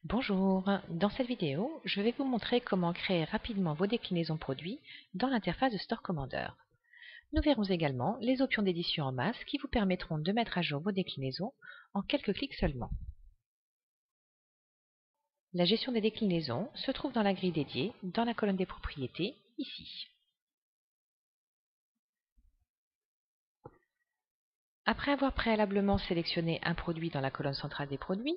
Bonjour, dans cette vidéo, je vais vous montrer comment créer rapidement vos déclinaisons produits dans l'interface de Store Commander. Nous verrons également les options d'édition en masse qui vous permettront de mettre à jour vos déclinaisons en quelques clics seulement. La gestion des déclinaisons se trouve dans la grille dédiée, dans la colonne des propriétés, ici. Après avoir préalablement sélectionné un produit dans la colonne centrale des produits,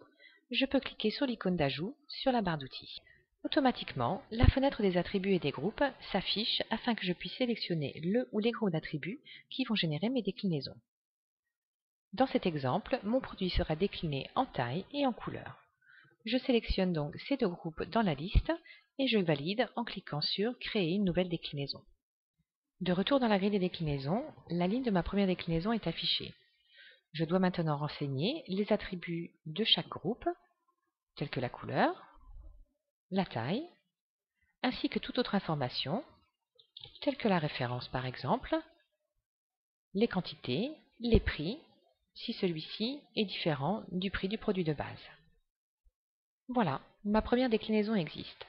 je peux cliquer sur l'icône d'ajout sur la barre d'outils. Automatiquement, la fenêtre des attributs et des groupes s'affiche afin que je puisse sélectionner le ou les groupes d'attributs qui vont générer mes déclinaisons. Dans cet exemple, mon produit sera décliné en taille et en couleur. Je sélectionne donc ces deux groupes dans la liste et je valide en cliquant sur Créer une nouvelle déclinaison. De retour dans la grille des déclinaisons, la ligne de ma première déclinaison est affichée. Je dois maintenant renseigner les attributs de chaque groupe, tels que la couleur, la taille, ainsi que toute autre information, telle que la référence par exemple, les quantités, les prix, si celui-ci est différent du prix du produit de base. Voilà, ma première déclinaison existe.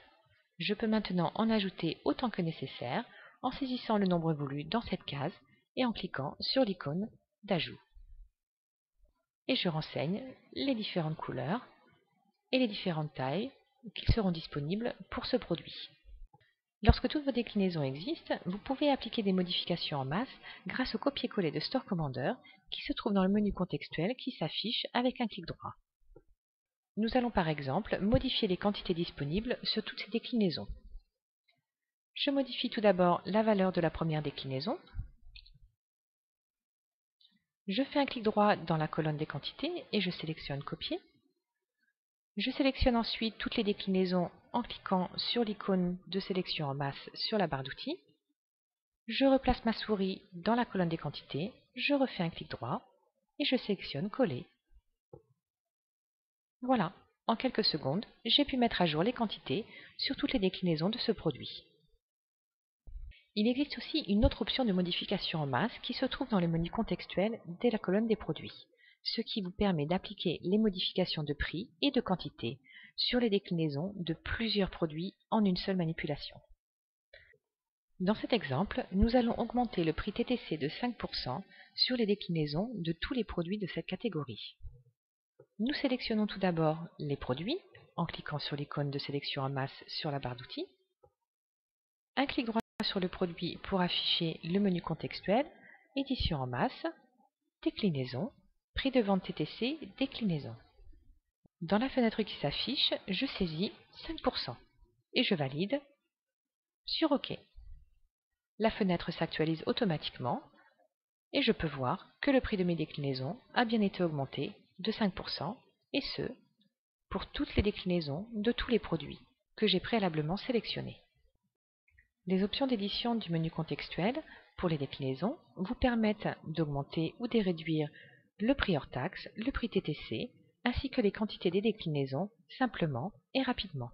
Je peux maintenant en ajouter autant que nécessaire en saisissant le nombre voulu dans cette case et en cliquant sur l'icône d'ajout. Et je renseigne les différentes couleurs et les différentes tailles qui seront disponibles pour ce produit. Lorsque toutes vos déclinaisons existent, vous pouvez appliquer des modifications en masse grâce au copier-coller de Store Commander qui se trouve dans le menu contextuel qui s'affiche avec un clic droit. Nous allons par exemple modifier les quantités disponibles sur toutes ces déclinaisons. Je modifie tout d'abord la valeur de la première déclinaison. Je fais un clic droit dans la colonne des quantités et je sélectionne Copier. Je sélectionne ensuite toutes les déclinaisons en cliquant sur l'icône de sélection en masse sur la barre d'outils. Je replace ma souris dans la colonne des quantités, je refais un clic droit et je sélectionne Coller. Voilà, en quelques secondes, j'ai pu mettre à jour les quantités sur toutes les déclinaisons de ce produit. Il existe aussi une autre option de modification en masse qui se trouve dans le menu contextuel dès la colonne des produits, ce qui vous permet d'appliquer les modifications de prix et de quantité sur les déclinaisons de plusieurs produits en une seule manipulation. Dans cet exemple, nous allons augmenter le prix TTC de 5% sur les déclinaisons de tous les produits de cette catégorie. Nous sélectionnons tout d'abord les produits en cliquant sur l'icône de sélection en masse sur la barre d'outils. Un clic droit sur le produit pour afficher le menu contextuel, édition en masse, déclinaison, prix de vente TTC, déclinaison. Dans la fenêtre qui s'affiche, je saisis 5% et je valide sur OK. La fenêtre s'actualise automatiquement et je peux voir que le prix de mes déclinaisons a bien été augmenté de 5% et ce, pour toutes les déclinaisons de tous les produits que j'ai préalablement sélectionnés. Les options d'édition du menu contextuel pour les déclinaisons vous permettent d'augmenter ou de réduire le prix hors taxe, le prix TTC, ainsi que les quantités des déclinaisons simplement et rapidement.